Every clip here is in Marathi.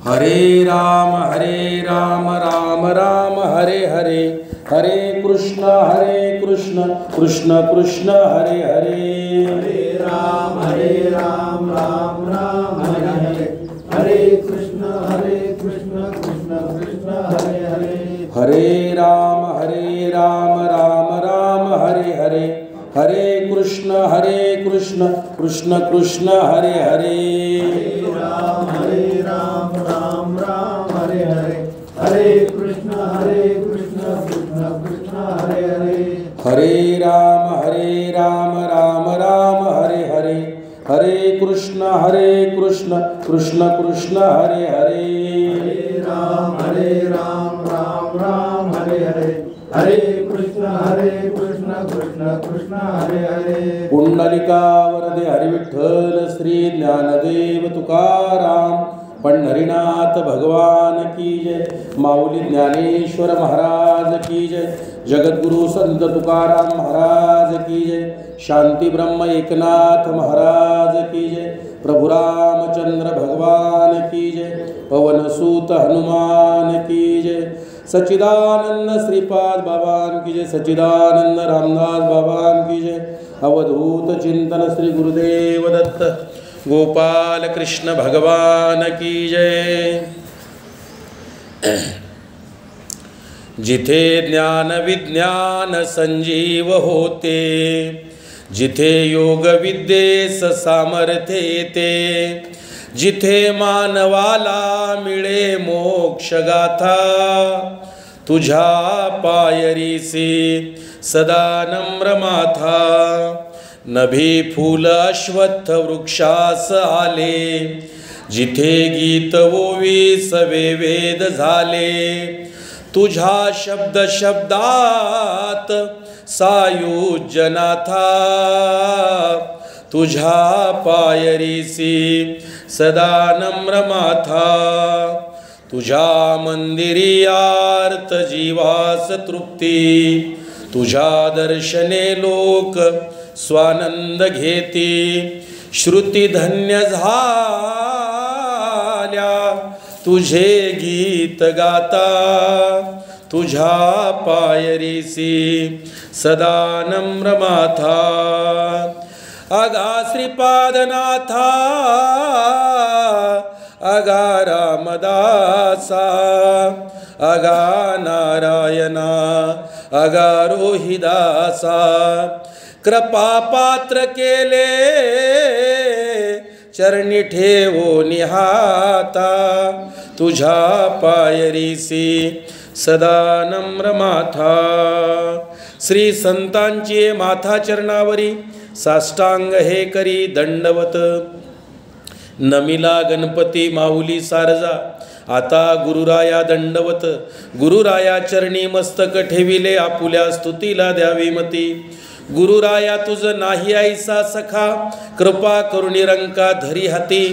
हरे राम राम राम हरे हरे, हरे कृष्ण कृष्ण कृष्ण हरे हरे। हरे राम राम राम हरे हरे, हरे कृष्ण कृष्ण कृष्ण हरे हरे। हरे राम राम राम हरे हरे, हरे कृष्ण कृष्ण कृष्ण हरे हरे। हरे राम राम हरे हरे, हरे कृष्ण कृष्ण कृष्ण हरे हरे। हरे राम राम हरे हरे, हरे कृष्ण कृष्ण कृष्ण हरे हरे। हरे राम राम हरे हरे, हरे कृष्ण कृष्ण कृष्ण हरे हरे। पुंडलिका वरदे हरिविठ्ठल श्री ज्ञानदेव तुकाराम पंढरीनाथ भगवान की जय। माऊली ज्ञानेश्वर महाराज की जय। जगद्गुरु संत तुकाराम महाराज की जय। शांती ब्रह्म एकनाथ महाराज की जय। प्रभु रामचंद्र भगवान की जय। पवन सूत हनुमान की जय। सच्चिदानंद श्रीपाद बाबान की जय। सच्चिदानंद रामदास बाबान की जय। अवधूत चिंतन श्री गुरुदेव दत्त गोपाल कृष्ण भगवान की जय। जिथे ज्ञान विज्ञान संजीव होते, जिथे योग विद्येस सामर्थ्य येते, जिथे मानवाला मिळे मोक्ष गाथा, तुझ्या पायरीसी सदा नम्र माथा। नभी फूल अश्वत्थ वृक्षास आले, जिथे गीत ओवीस वेद झाले, तुझ्या शब्द शब्दात सायुज्यनाथा, तुझ्या पायरीसी सदा नम्र माथा। तुझ्या मंदिरी आर्त जीवास तृप्ती, तुझ्या दर्शने लोक स्वानंद घेती। श्रुती धन्य झाल्या तुझे गीत गाता, तुझ्या पायरीसी सदा नम्र माथा। अगा श्रीपादनाथा अगा रामदासा, अगा नारायणा अगा रोहिदासा। कृपा पात्र केले चरणी ठेवो निहाता, तुझ्या पायरीसी सदा नम्र माथा। श्री संतांची माथा चरणावरी साष्टांग हे करी दंडवत। नमिला गणपती माऊली सारजा, आता गुरुराया दंडवत। गुरुराया चरणी मस्तक ठेविले, आपुल्या स्तुतीला द्यावी मती। गुरुराया तुझ नाही ऐसा सखा, कृपा करुणी रंका धरी हाती।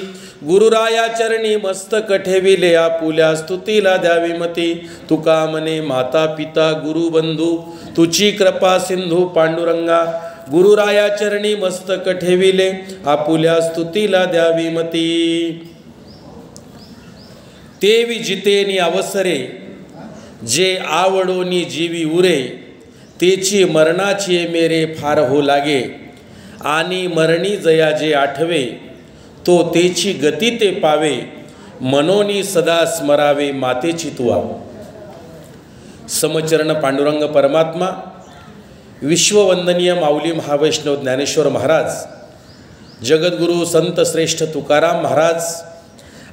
गुरुराया चरणी मस्तक ठेविले, आपुल्या स्तुतीला द्यावी मती। तुका मने माता पिता गुरु बंधू, तुची कृपा सिंधू पांडुरंगा। गुरुराया चरणी मस्तक ठेविले, आपुल्या स्तुतीला द्यावी मती। तेवी जितेनी अवसरे, जे आवडोनी जीवी उरे, तेची मरणाची मेरे फार हो लागे। आणि मरणी जया जे आठवे, तो तेची गती ते पावे। मनोनी सदा स्मरावे मातेची तुवा। समचरण पांडुरंग परमात्मा, विश्ववंदनीय माऊली महावैष्णव ज्ञानेश्वर महाराज, जगद्गुरु संत श्रेष्ठ तुकाराम महाराज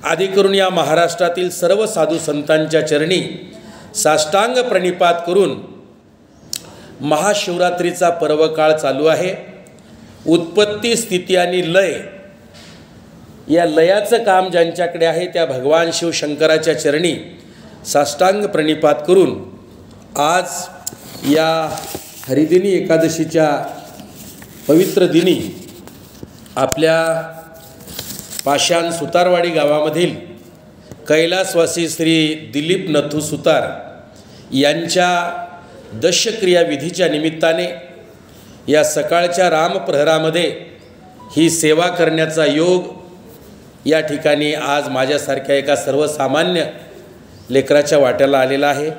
आदी करून या महाराष्ट्रातील सर्व साधू संतांच्या चरणी साष्टांग प्रणिपात करून महाशिवरात्रीचा पर्वकाळ चालू आहे। उत्पत्ती स्थिती आणि लय या लयाचं काम ज्यांच्याकडे आहे त्या भगवान शिवशंकराच्या चरणी साष्टांग प्रणिपात करून आज या हरिदिनी एकादशीच्या पवित्र दिनी आपल्या पाषाण सुतारवाडी गावामधील कैलासवासी श्री दिलीप नथू सुतार यांच्या दशक्रिया विधीच्या निमित्ताने या सकाळच्या रामप्रहरामध्ये ही सेवा करण्याचा योग या ठिकाणी आज माझ्यासारख्या एका सर्वसामान्य लेकराच्या वाट्याला आलेला आहे.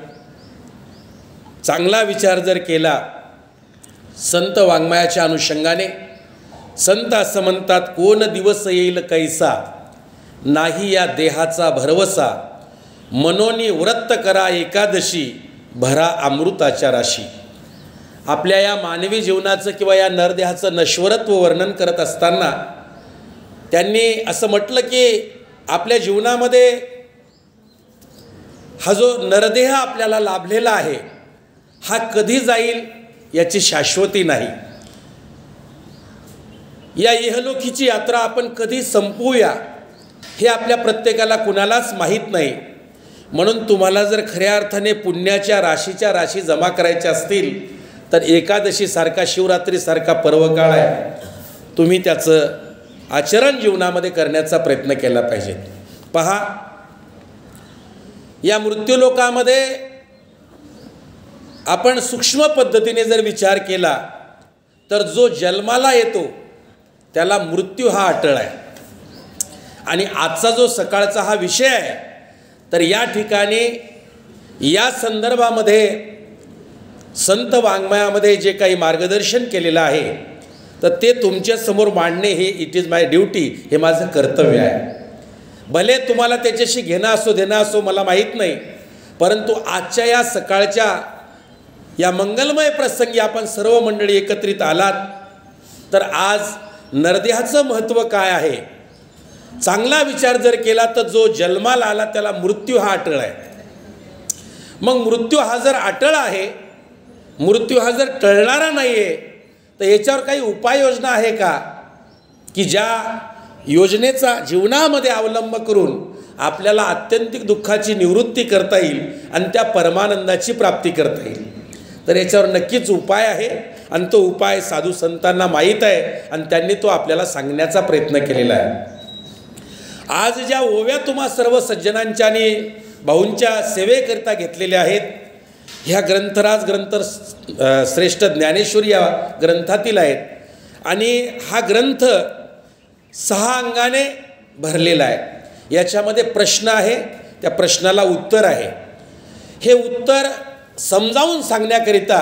चांगला विचार जर केला संत वाङ्मयाच्या अनुषंगाने, संत असं म्हणतात, कोण दिवस येईल कैसा, नाही या देहाचा भरवसा, मनोनी व्रत करा एकादशी, भरा अमृताच्या राशी. आपल्या या मानवी जीवनाचं किंवा या नरदेहाचं नश्वरत्व वर्णन करत असताना त्यांनी असं म्हटलं की आपल्या जीवनामध्ये हा जो नरदेह आपल्याला लाभलेला आहे हा कधी जाईल याची शाश्वती नाही. या इहलोकीची यात्रा आपण कधी संपवूया हे आपल्या प्रत्येकाला कुणालाच माहीत नाही. म्हणून तुम्हाला जर खऱ्या अर्थाने पुण्याच्या राशीच्या राशी जमा करायच्या असतील तर एकादशीसारखा, शिवरात्रीसारखा पर्वकाळ आहे, तुम्ही त्याचं आचरण जीवनामध्ये करण्याचा प्रयत्न केला पाहिजे. पहा, या मृत्यूलोकामध्ये आपण सूक्ष्म पद्धतीने जर विचार केला तर जो जन्माला येतो त्याला मृत्यू हा अटळ आहे. आणि आजचा जो सकाळचा हा विषय आहे तर या ठिकाणी या संदर्भामध्ये संत वाङ्मयामध्ये जे काही मार्गदर्शन केलेलं आहे तर ते तुमच्यासमोर मांडणे हे इट इज माय ड्युटी, हे माझं कर्तव्य आहे. भले तुम्हाला त्याच्याशी घेणं असो देणं असो मला माहीत नाही, परंतु आजच्या या सकाळच्या या मंगलमय प्रसंगी आपण सर्व मंडळी एकत्रित आलात तर आज नरदेहाचं महत्त्व काय आहे चांगला विचार जर केला तर जो जन्माला आला त्याला मृत्यू हा अटळ आहे. मग मृत्यू हा जर अटळ आहे, मृत्यू हा जर टळणारा नाही आहे तर याच्यावर काही उपाययोजना आहे का की ज्या योजनेचा जीवनामध्ये अवलंब करून आपल्याला आत्यंतिक दुःखाची निवृत्ती करता येईल आणि त्या परमानंदाची प्राप्ती करता येईल. तर याच्यावर नक्कीच उपाय आहे आणि तो उपाय साधू संतांना माहीत आहे आणि त्यांनी तो आपल्याला सांगण्याचा प्रयत्न केलेला आहे. आज ज्या ओव्या तुम्हा सर्व सज्जनांच्या आणि भाऊंच्या सेवेकरिता घेतलेल्या आहेत ह्या ग्रंथराज ग्रंथ श्रेष्ठ ज्ञानेश्वरी या ग्रंथातील आहेत आणि हा ग्रंथ 6 अंगाने भरलेला आहे. याच्यामध्ये प्रश्न आहे, त्या प्रश्नाला उत्तर आहे. हे उत्तर समजावून सांगण्याकरिता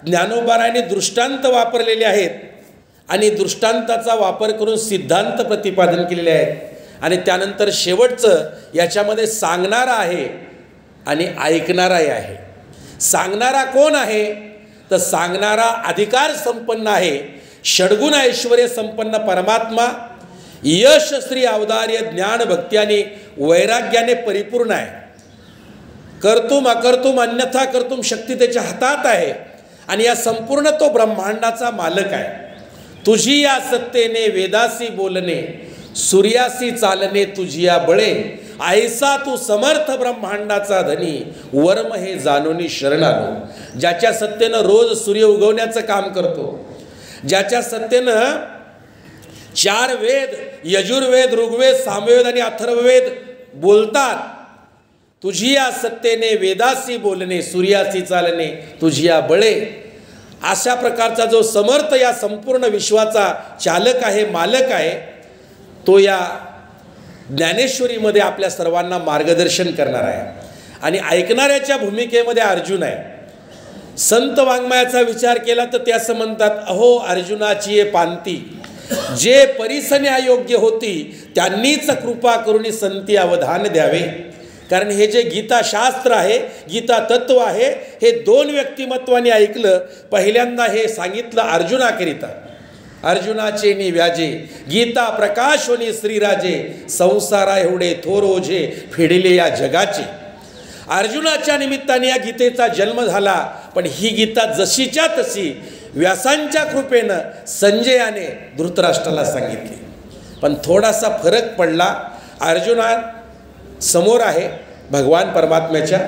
ज्ञानोबारायांनी दृष्टांत वापरलेले आहेत आणि दृष्टांताचा वापर करून सिद्धांत प्रतिपादन केलेले आहेत. आणि त्यानंतर शेवटचं याच्यामध्ये सांगणारा आहे आणि ऐकणाराही आहे. सांगणारा कोण आहे तर सांगणारा अधिकार संपन्न आहे, षड्गुण ऐश्वर्य संपन्न परमात्मा, यश श्री अवदार्य ज्ञान भक्ती आणि वैराग्याने परिपूर्ण आहे. कर्तुम अकर्तुम अन्यथा कर्तुम शक्ती त्याच्या हातात आहे आणि या संपूर्ण तो ब्रह्मांडाचा मालक आहे. तुझी या सत्तेने वेदासी बोलणे, सूर्यासी चालणे तुझिया बळे, ऐसा तू समर्थ ब्रह्मांडाचा धनी, वर्म हे जाणूनी शरण आलो. ज्याच्या सत्तेनं रोज सूर्य उगवण्याचं काम करतो, ज्याच्या सत्तेनं 4 वेद यजुर्वेद ऋग्वेद सामवेद आणि अथर्ववेद बोलतात, तुझी या सत्तेने वेदासी बोलणे सूर्यासी चालणे तुझिया बळे, अशा प्रकारचा जो समर्थ या संपूर्ण विश्वाचा चालक आहे, मालक आहे, तो या ज्ञानेश्वरीमध्ये आपल्या सर्वांना मार्गदर्शन करणार आहे. आणि ऐकणाऱ्याच्या भूमिकेमध्ये अर्जुन आहे. संत वाङ्मयाचा विचार केला तर ते असं म्हणतात, अहो अर्जुनाची ये पांती, जे परिसने अयोग्य होती त्यांनीच कृपा करून संती अवधान द्यावे. कारण हे जे गीताशास्त्र आहे, गीता तत्व आहे, हे 2 व्यक्तिमत्वाने ऐकलं. पहिल्यांदा हे सांगितलं अर्जुनाकरिता, अर्जुनाचे नि व्याजे गीता प्रकाशोनी श्रीराजे, संसारा एवढे थोर ओझे फेडले या जगाचे. अर्जुनाच्या निमित्ताने या गीतेचा जन्म झाला. पण ही गीता जशीच्या तशी व्यासांच्या कृपेनं संजयाने धृतराष्ट्राला सांगितली. पण थोडासा फरक पडला. अर्जुना समोर आहे भगवान परमात्म्याच्या,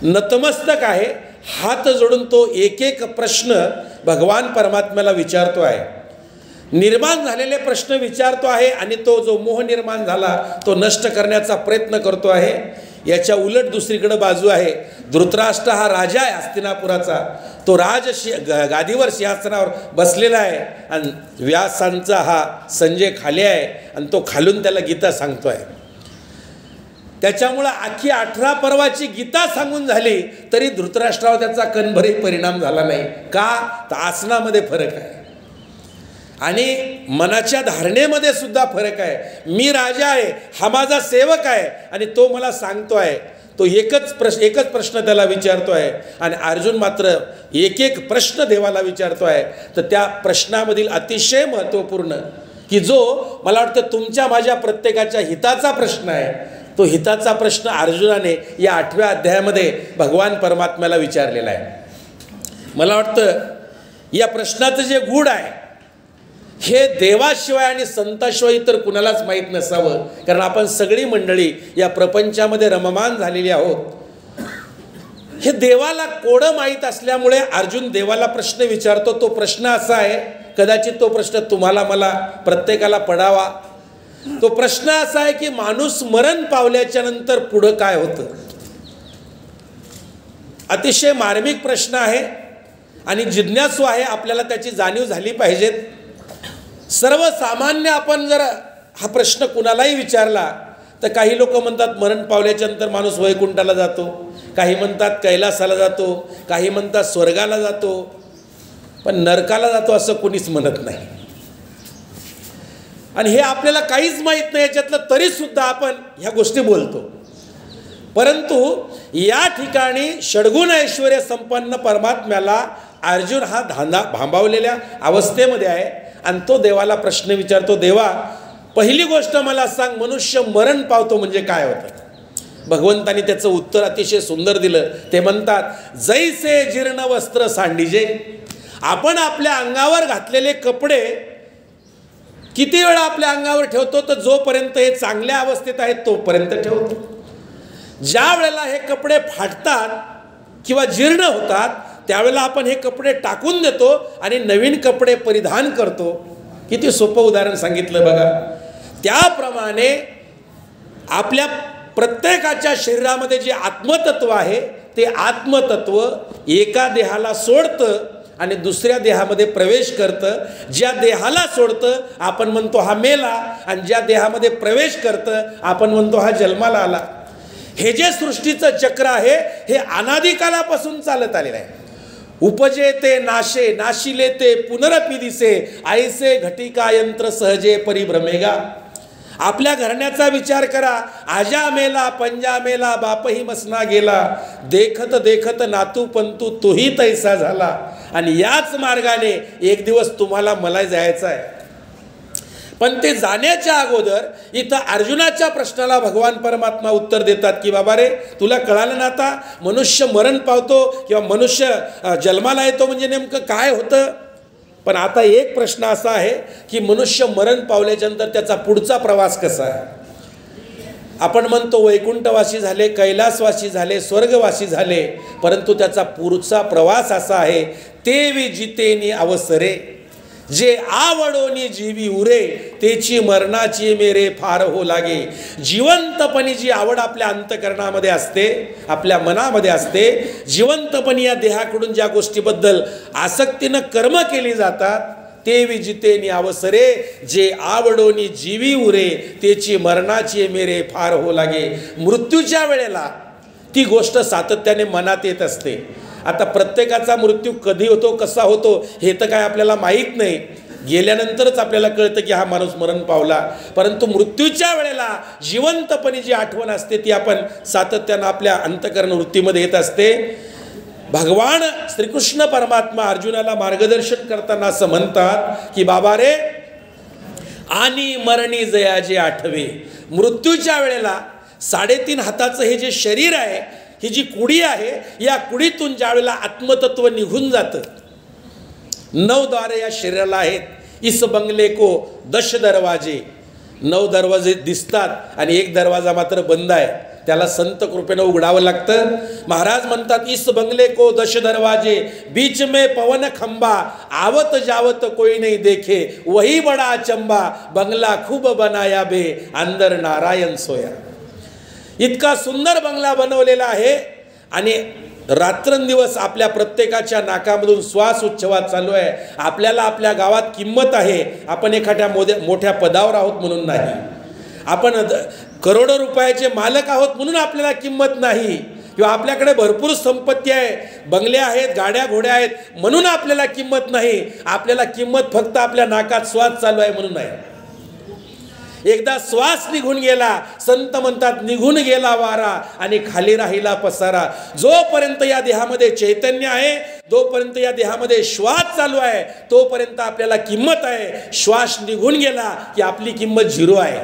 नतमस्तक आहे, हात जोडून तो एक एक प्रश्न भगवान परमात्म्याला विचारतो आहे. निर्माण झालेले प्रश्न विचारतो आहे आणि तो जो मोह निर्माण झाला तो नष्ट करण्याचा प्रयत्न करतो आहे. याच्या उलट दुसरीकडे बाजू आहे. धृतराष्ट्र हा राजा आहे हस्तिनापुराचा, तो गादीवर सिंहासनावर बसलेला आहे आणि व्यासांचा हा संजय खाली आहे आणि तो खालून त्याला गीता सांगतो आहे. त्याच्यामुळं आखी 18 पर्वाची गीता सांगून झाली तरी धृतराष्ट्रावर त्याचा कणभरही परिणाम झाला नाही. का? तर आसनामध्ये फरक आहे आणि मनाच्या धारणेमध्ये सुद्धा फरक आहे. मी राजा आहे, हा माझा सेवक आहे आणि तो मला सांगतो आहे. तो एकच प्रश्न त्याला विचारतो आहे आणि अर्जुन मात्र एक एक प्रश्न देवाला विचारतो आहे. तर त्या प्रश्नामधील अतिशय महत्त्वपूर्ण की जो मला वाटतं तुमच्या माझ्या प्रत्येकाच्या हिताचा प्रश्न आहे, तो हिताचा प्रश्न अर्जुनाने या 8व्या अध्यायामध्ये भगवान परमात्म्याला विचारलेला आहे. मला वाटतं या प्रश्नाचं जे गूढ आहे हे देवाशिवाय आणि संताशिवाय इतर कुणालाच माहीत नसावं, कारण आपण सगळी मंडळी या प्रपंचामध्ये रममान झालेली आहोत. हे देवाला कोडं माहीत असल्यामुळे अर्जुन देवाला प्रश्न विचारतो. तो प्रश्न असा आहे, कदाचित तो प्रश्न तुम्हाला मला प्रत्येकाला पडावा. तो प्रश्न असा आहे की माणूस मरण पावल्याच्या नंतर पुढं काय होतं. अतिशय मार्मिक प्रश्न आहे आणि जिज्ञासू आहे, आपल्याला त्याची जाणीव झाली पाहिजे. सर्वसामान्य आपण जर हा प्रश्न कुणालाही विचारला तर काही लोक म्हणतात मरण पावल्याच्या नंतर माणूस वैकुंठाला जातो, काही म्हणतात कैलासाला जातो, काही म्हणतात स्वर्गाला जातो, पण नरकाला जातो असं कुणीच म्हणत नाही. आणि हे आपल्याला काहीच माहीत नाही याच्यातलं, तरीसुद्धा आपण ह्या गोष्टी बोलतो. परंतु या ठिकाणी षड्गुण ऐश्वर्य संपन्न परमात्म्याला अर्जुन हा भांबावलेल्या अवस्थेमध्ये आहे आणि तो देवाला प्रश्न विचारतो. देवा, पहिली गोष्ट मला सांग, मनुष्य मरण पावतो म्हणजे काय होतं. भगवंतानी त्याचं उत्तर अतिशय सुंदर दिलं. ते म्हणतात, जैसे जीर्ण वस्त्र सांडिजे. आपण आपल्या अंगावर घातलेले कपडे किती वेळा आपल्या अंगावर ठेवतो, तर जोपर्यंत हे चांगल्या अवस्थेत आहेत तोपर्यंत ठेवतो. ज्या वेळेला हे कपडे फाटतात किंवा जीर्ण होतात त्यावेळेला आपण हे कपडे टाकून देतो आणि नवीन कपडे परिधान करतो. किती सोपं उदाहरण सांगितलं बघा. त्याप्रमाणे आपल्या प्रत्येकाच्या शरीरामध्ये जे आत्मतत्व आहे ते आत्मतत्व एका देहाला सोडतं आणि दुसऱ्या देहामध्ये प्रवेश करतं. ज्या देहाला सोडतं आपण म्हणतो हा मेला आणि ज्या देहामध्ये प्रवेश करतं आपण म्हणतो हा जन्माला आला. हे जे सृष्टीचं चक्र आहे हे अनादिकालापासून चालत आलेलं आहे. उपजे ते नाशे, नाशिले ते पुनरपि दिसे, ऐसे घटिका यंत्र सहजे परिभ्रमेगा. आपल्या घराण्याचा विचार करा. आजा मेला, पंजा मेला, बापही मसना गेला, देखत देखत नातू पंतू तोही तैसा झाला. आणि याच मार्गाने एक दिवस तुम्हाला मला जायचं आहे. पण ते जाण्याच्या अगोदर इथं अर्जुनाच्या प्रश्नाला भगवान परमात्मा उत्तर देतात की बाबा रे, तुला कळालं ना आता, मनुष्य मरण पावतो किंवा मनुष्य जन्माला येतो म्हणजे नेमकं काय होतं. पण आता एक प्रश्न असा आहे की मनुष्य मरण पावल्याच्या नंतर त्याचा पुढचा प्रवास कसा आहे. आपण म्हणतो वैकुंठवासी झाले, कैलासवासी झाले, स्वर्गवासी झाले, परंतु त्याचा पुढचा प्रवास असा आहे, ते विजितेनी अवसरे, जे आवडोनी जीवी उरे, तेची मरणाची मेरे फार हो लागे. जिवंतपणी जी आवड आपल्या अंतकरणामध्ये असते, आपल्या मनामध्ये असते, जिवंतपणी या देहाकडून ज्या गोष्टीबद्दल आसक्तीनं कर्म केली जातात, ते विजितेनी अवसरे, जे आवडोनी जीवी उरे, तेची मरणाची मेरे फार हो लागे. मृत्यूच्या वेळेला ती गोष्ट सातत्याने मनात येत असते. आता प्रत्येकाचा मृत्यू कधी होतो, कसा होतो हे तर काय आपल्याला माहीत नाही. गेल्यानंतरच आपल्याला कळतं की हा माणूस मरण पावला. परंतु मृत्यूच्या वेळेला जिवंतपणी जी आठवण असते ती आपण सातत्यानं आपल्या अंतकरण वृत्तीमध्ये येत असते. भगवान श्रीकृष्ण परमात्मा अर्जुनाला मार्गदर्शन करताना असं म्हणतात की बाबा रे, आणि मरणी जयाजे आठवे. मृत्यूच्या वेळेला 3.5 हाताचं हे जे शरीर आहे, ही जी कुडी आहे, या कुडीतून ज्या वेळेला आत्मतत्व निघून जातं. 9 द्वारे या शरीराला आहेत. इस बंगले को 10 दरवाजे. 9 दरवाजे दिसतात आणि एक दरवाजा मात्र बंद आहे, त्याला संत कृपेनं उघडावं लागतं. महाराज म्हणतात, इस बंगले को 10 दरवाजे, बीच में पवन खंबा, आवत जावत कोई नहीं देखे, वही बड़ा अचंबा, बंगला खूब बनाया बे, अंदर नारायण सोया. इतका सुंदर बंगला बनवलेला आहे आणि रात्रंदिवस आपल्या प्रत्येकाच्या नाकामधून श्वास उच्छवास चालू आहे. आपल्याला आपल्या गावात किंमत आहे. आपण एखाद्या मोठ्या पदावर आहोत म्हणून नाही, आपण करोडो रुपयाचे मालक आहोत म्हणून आपल्याला किंमत नाही, किंवा आपल्याकडे भरपूर संपत्ती आहे, बंगले आहेत, गाड्या घोड्या आहेत म्हणून आपल्याला किंमत नाही. आपल्याला किंमत फक्त आपल्या नाकात श्वास चालू आहे म्हणून आहे. एकदा श्वास निघून गेला, संत म्हणतात निघून गेला वारा आणि खाली राहिला पसारा. जोपर्यंत या देहामध्ये चैतन्य आहे, जोपर्यंत या देहामध्ये श्वास चालू आहे, तोपर्यंत आपल्याला किंमत आहे. श्वास निघून गेला की आपली किंमत झिरो आहे.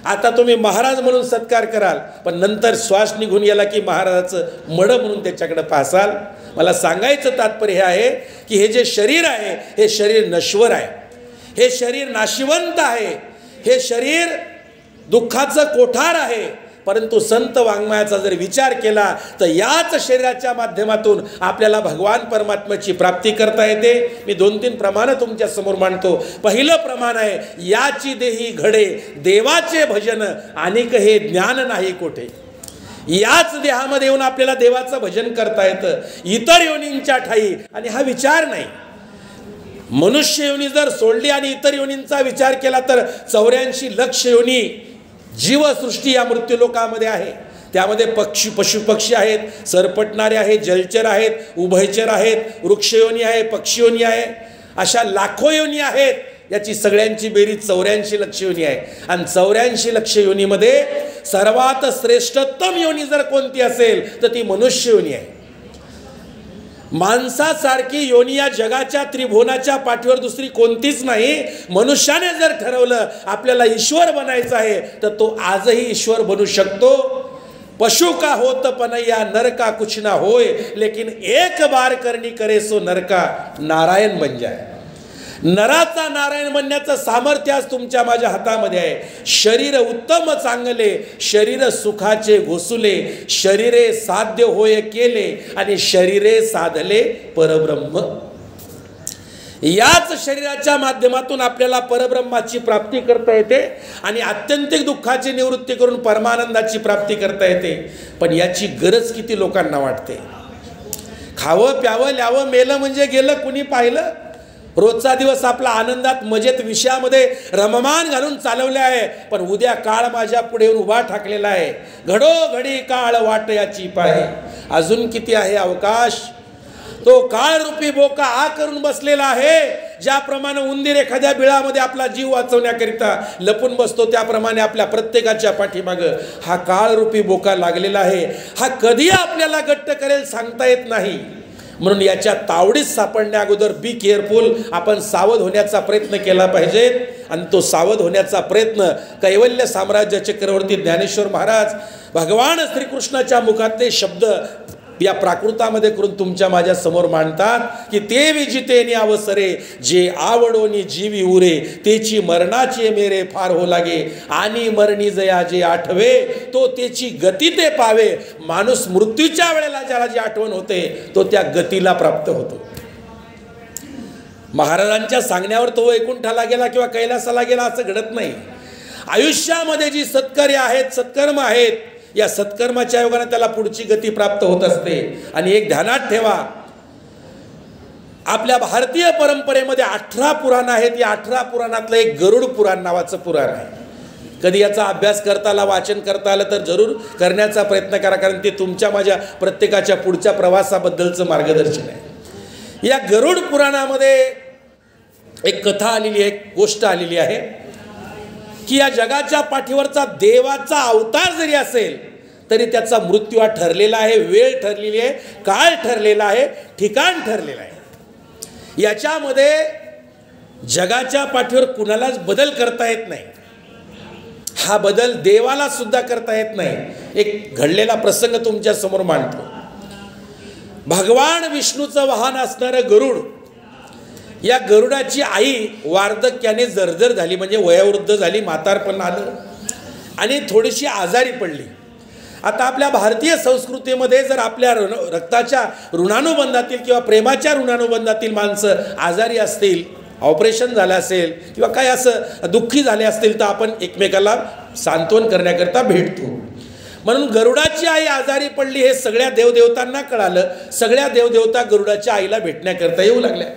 आता तुम्ही महाराज म्हणून सत्कार कराल, पण नंतर श्वास निघून गेला की महाराजाचं मड म्हणून त्याच्याकडे पाहसाल. मला सांगायचं तात्पर्य हे आहे की हे जे शरीर आहे हे शरीर नश्वर आहे, हे शरीर नाशिवंत आहे, हे शरीर दुःखाचं कोठार आहे. परंतु संत वाङ्मयाचा जर विचार केला तर याच शरीराच्या माध्यमातून आपल्याला भगवान परमात्म्याची प्राप्ती करता येते. मी 2-3 प्रमाण तुमच्या समोर मांडतो. पहिलं प्रमाण आहे, याची देही घडे देवाचे भजन, अनेक हे ज्ञान नाही कोठे. याच देहामध्ये येऊन आपल्याला देवाचं भजन करता येतं, इतर योनींच्या ठाई. आणि हा विचार नाही. मनुष्य योनी जर सोडली आणि इतर योनींचा विचार केला तर 84 लक्ष योनी जीवसृष्टी या मृत्यूलोकामध्ये आहे. त्यामध्ये पशुपक्षी आहेत, सरपटणारे आहेत, जलचर आहेत, उभयचर आहेत, वृक्षयोनी आहे, पक्षीयोनी आहे, अशा लाखो योनी आहेत. याची सगळ्यांची बेरीज 84 लक्ष योनी आहे. आणि 84 लक्ष योनीमध्ये सर्वात श्रेष्ठतम योनी जर कोणती असेल तर ती मनुष्य योनी आहे. माणसासारखी योनी या जगाच्या त्रिभुवनाच्या पाठीवर दुसरी कोणतीच नाही. मनुष्याने जर ठरवलं आपल्याला ईश्वर बनायचं आहे तर तो आजही ईश्वर बनू शकतो. पशु का होत पनैया नर का कुछ ना होय, लेकिन एक बार करनी करे सो नर का नारायण बन जाय. नराचा नारायण बनण्याचं सामर्थ्य आज तुमच्या माझ्या हातामध्ये आहे. शरीर उत्तम चांगले, शरीर सुखाचे घोसुले, शरीरे साध्य होय केले आणि शरीरे साधले परब्रह्म. याच शरीराच्या माध्यमातून आपल्याला परब्रह्माची प्राप्ती करता येते आणि आत्यंतिक दुःखाची निवृत्ती करून परमानंदाची प्राप्ती करता येते. पण याची गरज किती लोकांना वाटते. खावं प्यावं ल्यावं मेलं म्हणजे गेलं, कुणी पाहिलं. रोजचा दिवस आपला आनंदात मजेत विषयामध्ये रममान घालून चालवले आहे, पण उद्या काळ माझ्या पुढे येऊन उभा ठाकलेला आहे. घडोघडी काळ वाट याची पाहे, अजून किती आहे अवकाश. तो काळ रूपी बोका आ करून बसलेला आहे. ज्याप्रमाणे उंदीर एखाद्या बिळामध्ये आपला जीव वाचवण्याकरिता लपून बसतो, त्याप्रमाणे आपल्या प्रत्येकाच्या पाठीमागं हा काळ रूपी बोका लागलेला आहे. हा कधी आपल्याला गट्ट करेल सांगता येत नाही. म्हणून याच्या तावडीत सापडण्या अगोदर बी केअरफुल, आपण सावध होण्याचा प्रयत्न केला पाहिजे. आणि तो सावध होण्याचा प्रयत्न कैवल्य साम्राज्य चक्रवर्ती ज्ञानेश्वर महाराज भगवान श्रीकृष्णाच्या मुखातले शब्द या प्राकृतामध्ये करून तुमच्या माझ्या समोर मांडतात की ते विजितेने अवसरे जे आवडोनी जीवी उरे, तेची मरणाचे मेरे फार हो लागे, आणि मरणी जया जे आठवे तो त्याची गती ते पावे. माणूस मृत्यूच्या वेळेला ज्याला जी आठवण होते तो त्या गतीला प्राप्त होतो. महाराजांच्या सांगण्यावर तो वैकुंठाला गेला किंवा कैलासाला गेला असं घडत नाही. आयुष्यामध्ये जी सत्कार्य आहेत, सत्कर्म आहेत, या सत्कर्माच्या योगाने त्याला पुढची गती प्राप्त होत असते. आणि एक ध्यानात ठेवा, आपल्या भारतीय परंपरेमध्ये 18 पुराण आहेत. या 18 पुराणातलं एक गरुड पुराण नावाचं पुराण आहे. कधी याचा अभ्यास करता आला, वाचन करता आलं तर जरूर करण्याचा प्रयत्न करा, कारण ते तुमच्या माझ्या प्रत्येकाच्या पुढच्या प्रवासाबद्दलचं मार्गदर्शन आहे. या गरुड पुराणामध्ये एक कथा आलेली आहे, एक गोष्ट आलेली आहे की या जगाच्या पाठीवरचा देवाचा अवतार जरी असेल तरी त्याचा मृत्यू हा ठरलेला आहे, वेळ ठरलेली आहे, काळ ठरलेला आहे, ठिकाण ठरलेलं आहे. याच्यामध्ये जगाच्या पाठीवर कुणालाच बदल करता येत नाही. हा बदल देवाला सुद्धा करता येत नाही. एक घडलेला प्रसंग तुमच्या समोर मांडतो. भगवान विष्णूचं वाहन असणारं गरुड, या गरुडाची आई वार्धक्याने जर्जर झाली, म्हणजे वयोवृद्ध झाली, म्हातारपण आलं आणि थोडीशी आजारी पडली. आता आपल्या भारतीय संस्कृतीमध्ये जर आपल्या रक्ताच्या ऋणानुबंधातील किंवा प्रेमाच्या ऋणानुबंधातील माणसं आजारी असतील, ऑपरेशन झालं असेल किंवा काय असं दुःखी झाले असतील तर आपण एकमेकाला सांत्वन करण्याकरता भेटतो. म्हणून गरुडाची आई आजारी पडली हे सगळ्या देवदेवतांना कळालं. सगळ्या देवदेवता गरुडाच्या आईला भेटण्याकरता येऊ लागल्या.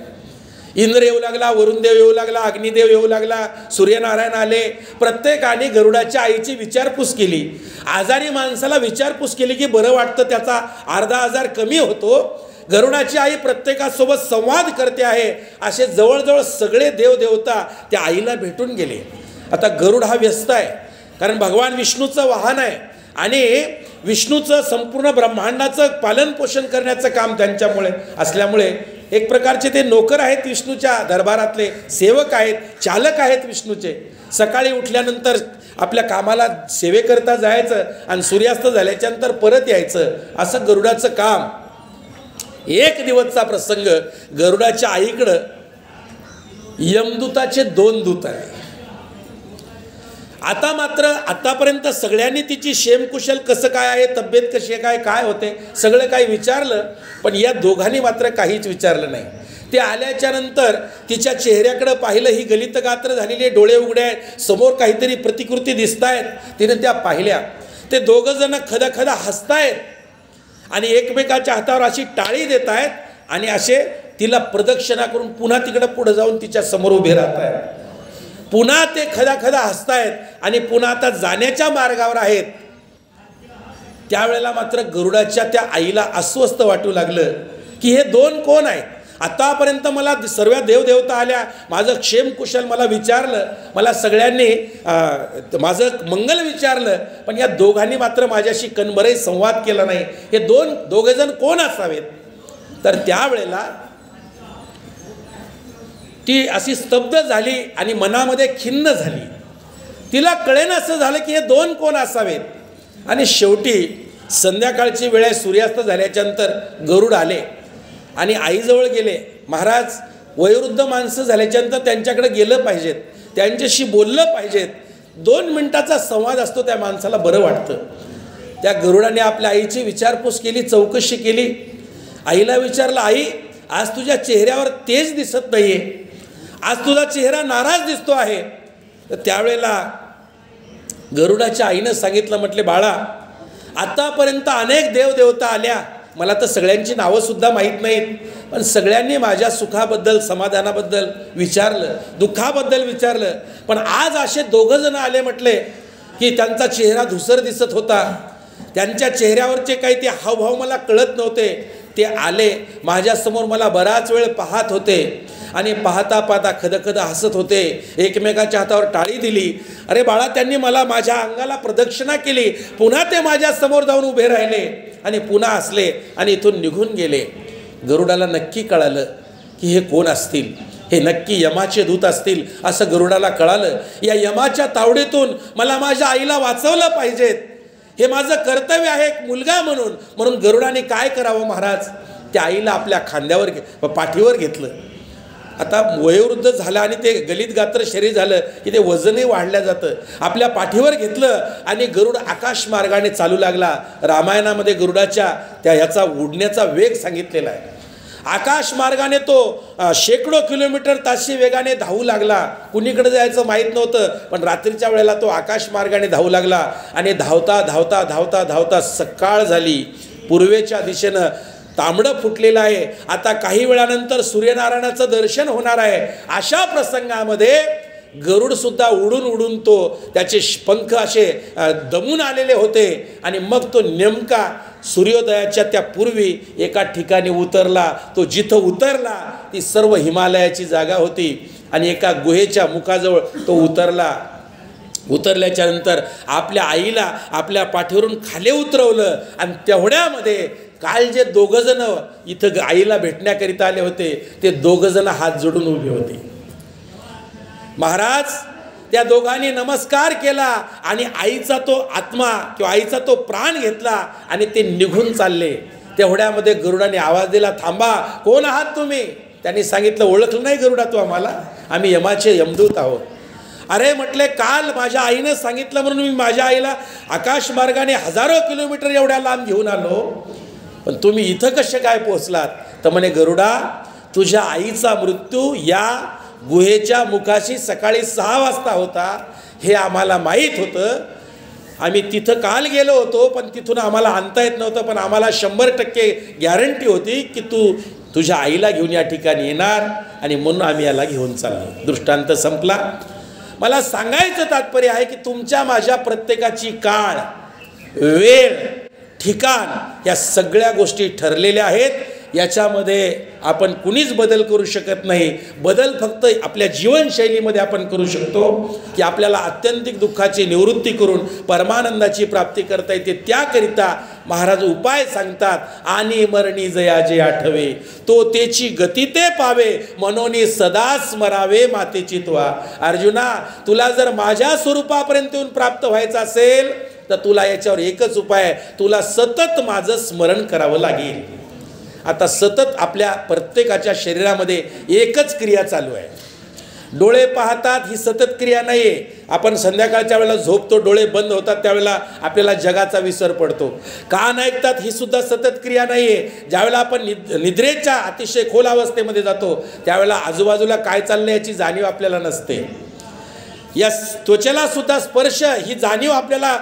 इंद्र येऊ लागला, वरुणदेव येऊ लागला, अग्निदेव येऊ लागला, सूर्यनारायण आले. प्रत्येकाने गरुडाच्या आईची विचारपूस केली. आजारी माणसाला विचारपूस केली की बरं वाटतं, त्याचा अर्धा आजार कमी होतो. गरुडाची आई प्रत्येकासोबत संवाद करते आहे. असे जवळजवळ सगळे देवदेवता त्या आईला भेटून गेले. आता गरुड हा व्यस्त आहे, कारण भगवान विष्णूचं वाहन आहे आणि विष्णूचं संपूर्ण ब्रह्मांडाचं पालनपोषण करण्याचं काम त्यांच्यामुळे असल्यामुळे एक प्रकारचे ते नोकर आहेत, विष्णूच्या दरबारातले सेवक आहेत, चालक आहेत विष्णूचे. सकाळी उठल्यानंतर आपल्या कामाला सेवेकरता जायचं आणि सूर्यास्त झाल्याच्यानंतर परत यायचं, असं गरुडाचं काम. एक दिवसचा प्रसंग, गरुडाच्या आईकडं यमदूताचे 2 दूत आले. आता मात्र आतापर्यंत सगळ्यांनी तिची क्षेमकुशल कसं काय आहे, तब्येत कशी आहे, काय होते, सगळं काही विचारलं. पण या दोघांनी मात्र काहीच विचारलं नाही. ते आल्याच्या नंतर तिच्या चेहऱ्याकडे पाहिलं. ही गलित गात्र झालेली आहे, डोळे उघडे आहेत, समोर काहीतरी प्रतिकृती दिसत आहेत. तिने त्या पाहिल्या. ते दोघं जण खदाखदा हसतायत आणि एकमेकाच्या हातावर अशी टाळी देत आहेत आणि असे तिला प्रदक्षिणा करून पुन्हा तिकडं पुढे जाऊन तिच्या समोर उभे राहत आहेत. पुन्हा ते खदाखदा हसतायत आणि पुन्हा आता जाण्याच्या मार्गावर आहेत. त्यावेळेला मात्र गरुडाच्या त्या आईला अस्वस्थ वाटू लागलं की हे 2 कोण आहेत. आतापर्यंत मला सर्व देवदेवता आल्या, माझं क्षेमकुशल मला विचारलं, मला सगळ्यांनी माझं मंगल विचारलं, पण या दोघांनी मात्र माझ्याशी कणभरही संवाद केला नाही. हे दोघेजण कोण असावेत. तर त्यावेळेला ती अशी स्तब्ध झाली आणि मनामध्ये खिन्न झाली. तिला कळेन असं झालं की हे 2 कोण असावेत. आणि शेवटी संध्याकाळची वेळ आहे, सूर्यास्त झाल्याच्यानंतर गरुड आले आणि आईजवळ गेले. महाराज, वयोवृद्ध माणसं झाल्याच्यानंतर त्यांच्याकडे गेलं पाहिजेत, त्यांच्याशी बोललं पाहिजेत. 2 मिनिटाचा संवाद असतो, त्या माणसाला बरं वाटतं. त्या गरुडाने आपल्या आईची विचारपूस केली, चौकशी केली. आईला विचारलं, आई आज तुझ्या चेहऱ्यावर तेज दिसत नाहीये, आज तुझा चेहरा नाराज दिसतो आहे. तर त्यावेळेला गरुडाच्या आईनं सांगितलं, म्हटले बाळा, आतापर्यंत अनेक देवदेवता आल्या, मला तर सगळ्यांची नावंसुद्धा माहीत नाहीत, पण सगळ्यांनी माझ्या सुखाबद्दल, समाधानाबद्दल विचारलं, दुःखाबद्दल विचारलं. पण आज असे 2 जण आले म्हटले की त्यांचा चेहरा धुसर दिसत होता, त्यांच्या चेहऱ्यावरचे काही ते हावभाव मला कळत नव्हते. ते आले माझ्यासमोर, मला बराच वेळ पाहत होते आणि पाहता पाहता खदखद हसत होते, एकमेकाच्या हातावर टाळी दिली. अरे बाळा, त्यांनी मला माझ्या अंगाला प्रदक्षिणा केली, पुन्हा ते माझ्यासमोर जाऊन उभे राहिले आणि पुन्हा हसले आणि इथून निघून गेले. गरुडाला नक्की कळालं की हे कोण असतील, हे नक्की यमाचे दूत असतील असं गरुडाला कळालं. या यमाच्या तावडीतून मला माझ्या आईला वाचवलं पाहिजेत, हे माझं कर्तव्य आहे एक मुलगा म्हणून. म्हणून गरुडाने काय करावं महाराज, त्या आईला आपल्या खांद्यावर पाठीवर घेतलं. आता वयोवृद्ध झालं आणि ते गलित गात्र शरीर झालं की ते वजनही वाढलं जातं. आपल्या पाठीवर घेतलं आणि गरुड आकाश मार्गाने चालू लागला. रामायणामध्ये गरुडाच्या त्या ह्याचा उडण्याचा वेग सांगितलेला आहे. आकाश मार्गाने तो शेकडो किलोमीटर ताशी वेगाने धावू लागला. कुणीकडे जायचं माहीत नव्हतं, पण रात्रीच्या वेळेला तो आकाश मार्गाने धावू लागला आणि धावता धावता धावता धावता सकाळ झाली. पूर्वेच्या दिशेनं तांबडं फुटलेलं आहे. आता काही वेळानंतर सूर्यनारायणाचं दर्शन होणार आहे. अशा प्रसंगामध्ये गरुडसुद्धा उडून उडून तो त्याचे पंख असे दमून आलेले होते आणि मग तो नेमका सूर्योदयाच्या त्या पूर्वी एका ठिकाणी उतरला. तो जिथं उतरला ती सर्व हिमालयाची जागा होती आणि एका गुहेच्या मुखाजवळ तो उतरला. उतरल्याच्या नंतर आपल्या आईला आपल्या पाठीवरून खाली उतरवलं आणि तेवढ्यामध्ये काल जे 2 जण इथं आईला भेटण्याकरिता आले होते ते 2 जण हात जोडून उभे होते. महाराज, त्या दोघांनी नमस्कार केला आणि आईचा तो आत्मा किंवा आईचा तो प्राण घेतला आणि ते निघून चालले. तेवढ्यामध्ये गरुडाने आवाज दिला, थांबा, कोण आहात तुम्ही. त्यांनी सांगितलं, ओळखलं नाही गरुडा तू आम्हाला, आम्ही यमाचे यमदूत आहोत. अरे म्हटले, काल माझ्या आईनं सांगितलं म्हणून मी माझ्या आईला आकाश मार्गाने हजारो किलोमीटर एवढ्या लांब घेऊन आलो, पण तुम्ही इथं कसे काय पोहोचलात. तर म्हणे, गरुडा, तुझ्या आईचा मृत्यू या गुहेच्या मुखाशी सकाळी 6 वाजता होता, हे आम्हाला माहीत होतं. आम्ही तिथं काल गेलो होतो, पण तिथून आम्हाला आणता येत नव्हतं, पण आम्हाला 100% गॅरंटी होती की तू तुझ्या आईला घेऊन या ठिकाणी येणार, आणि म्हणून आम्ही याला घेऊन चाललो. दृष्टांत संपला. मला सांगायचं तात्पर्य आहे की तुमच्या माझ्या प्रत्येकाची काळ, वेळ, ठिकाण या सगळ्या गोष्टी ठरलेल्या आहेत. याच्यामध्ये आपण कुणीच बदल करू शकत नाही. बदल फक्त आपल्या जीवनशैलीमध्ये आपण करू शकतो की आपल्याला आत्यंतिक दुःखाची निवृत्ती करून परमानंदाची प्राप्ती करता येते. त्याकरिता महाराज उपाय सांगतात. आणि मरणी जया जे आठवे, तो तेची गती ते पावे, मनोनी सदा स्मरावे मातेची त्वा. अर्जुना, तुला जर माझ्या स्वरूपापर्यंत येऊन प्राप्त व्हायचं असेल तर तुला याच्यावर एकच उपाय आहे, तुला सतत माझं स्मरण करावं लागेल. आता सतत आपल्या प्रत्येकाच्या शरीरामध्ये एकच क्रिया चालू आहे. डोळे पाहतात ही सतत क्रिया नाही आहे. आपण संध्याकाळच्या वेळेला झोपतो, डोळे बंद होतात, त्यावेळेला आपल्याला जगाचा विसर पडतो. कान ऐकतात ही सुद्धा सतत क्रिया नाही आहे. ज्यावेळेला आपण निद्रेच्या अतिशय खोल अवस्थेमध्ये जातो त्यावेळेला आजूबाजूला काय चाललं याची जाणीव आपल्याला नसते. या त्वचेला सुद्धा स्पर्श ही जाणीव आपल्याला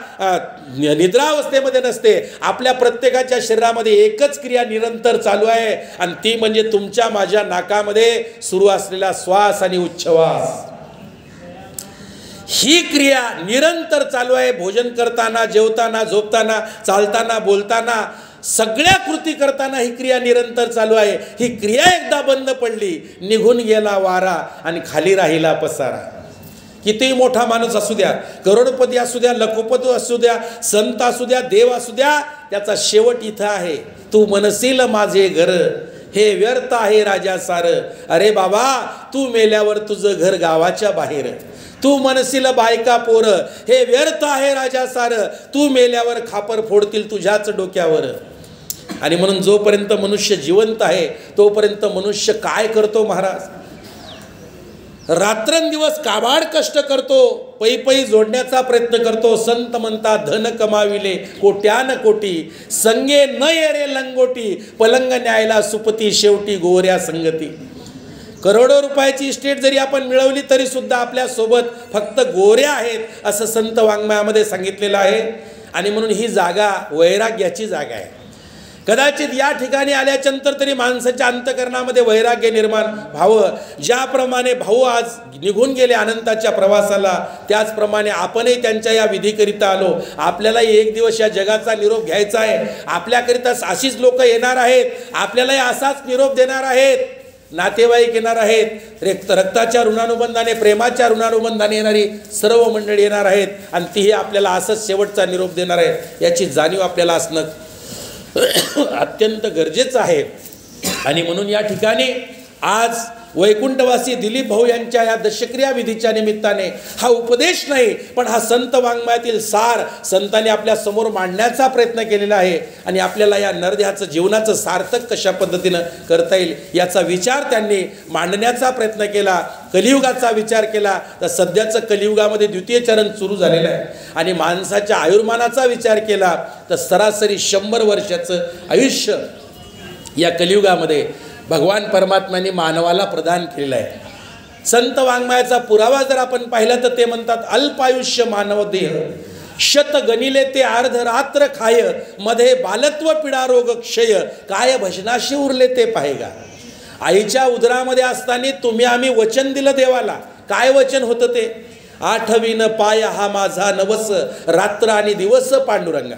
निद्रावस्थेमध्ये नसते. आपल्या प्रत्येकाच्या शरीरामध्ये एकच क्रिया निरंतर चालू आहे, आणि ती म्हणजे तुमच्या माझ्या नाकामध्ये सुरू असलेला श्वास आणि उच्छ्वास. ही क्रिया निरंतर चालू आहे. भोजन करताना, जेवताना, झोपताना, चालताना, बोलताना, सगळ्या कृती करताना ही क्रिया निरंतर चालू आहे. ही क्रिया एकदा बंद पडली, निघून गेला वारा आणि खाली राहिला पसारा. कितीही मोठा माणूस असू द्या, करोडपती असू द्या, लखोपती असू द्या, संत असू द्या, देव असू द्या, त्याचा शेवट इथं आहे. तू मनसील माझे घर, हे व्यर्थ आहे राजा सार. अरे बाबा, तू मेल्यावर तुझं घर गावाच्या बाहेर. तू मनसील बायका पोर, हे व्यर्थ आहे राजा सार. तू मेल्यावर खापर फोडतील तुझ्याच डोक्यावर. आणि म्हणून जोपर्यंत मनुष्य जिवंत आहे तोपर्यंत मनुष्य काय करतो महाराज? रात्रंदिवस काबाड कष्ट करतो, पै पै जोडण्याचा प्रयत्न करतो. संत म्हणतात धन कमाविले कोट्यान कोटी, संगे न येरे लंगोटी, पलंग न्यायला सुपती शेवटी गोऱ्या संगती. करोडो रुपयाची इस्टेट जरी आपण मिळवली तरी सुद्धा आपल्यासोबत फक्त गोऱ्या आहेत असं संत वाङ्मयामध्ये सांगितलेलं आहे. आणि म्हणून ही जागा वैराग्याची जागा आहे. कदाचित या ठिकाणी आल्याच्या नंतर तरी माणसाच्या अंतकरणामध्ये वैराग्य निर्माण व्हावं. ज्याप्रमाणे भाऊ आज निघून गेले अनंताच्या प्रवासाला, त्याचप्रमाणे आपणही त्यांच्या या विधीकरिता आलो. आपल्यालाही एक दिवस या जगाचा निरोप घ्यायचा आहे. आपल्याकरिता अशीच लोक येणार आहेत, आपल्यालाही असाच निरोप देणार आहेत. नातेवाईक येणार आहेत, रक्ताच्या ऋणानुबंधाने, प्रेमाच्या ऋणानुबंधाने येणारी सर्व मंडळी येणार आहेत, आणि तीही आपल्याला असंच शेवटचा निरोप देणार आहे. याची जाणीव आपल्याला असणं अत्यंत गरजेचं आहे. आणि म्हणून या ठिकाणी आज वैकुंठवासी दिलीप भाऊ यांच्या या दशक्रिया विधीच्या निमित्ताने हा उपदेश नाही, पण हा संत वाङ्मयातील सार संतांनी आपल्या समोर मांडण्याचा प्रयत्न केलेला आहे. आणि आपल्याला या नरदेहाचं जीवनाचं सार्थक कशा पद्धतीनं करता येईल याचा विचार त्यांनी मांडण्याचा प्रयत्न केला. कलियुगाचा विचार केला तर सध्याचं कलियुगामध्ये द्वितीय चरण सुरू झालेलं आहे. आणि माणसाच्या आयुर्मानाचा विचार केला तर सरासरी 100 वर्षाचं आयुष्य या कलियुगामध्ये भगवान परमात्म्याने मानवाला प्रदान केलेलं आहे. संत वाङ्मयाचा पुरावा जर आपण पाहिला तर ते म्हणतात अल्पायुष्य मानव देह, शत गणिले ते अर्धरात्र खाय, मध्ये बालत्व पिडा रोग क्षय, काय भजनाशी उरले ते पाहेगा. आईच्या उदरामध्ये असताना तुम्ही आम्ही वचन दिलं देवाला. काय वचन होतं ते? आठवीन पाय हा माझा नवस, रात्र आणि दिवस पांडुरंगा.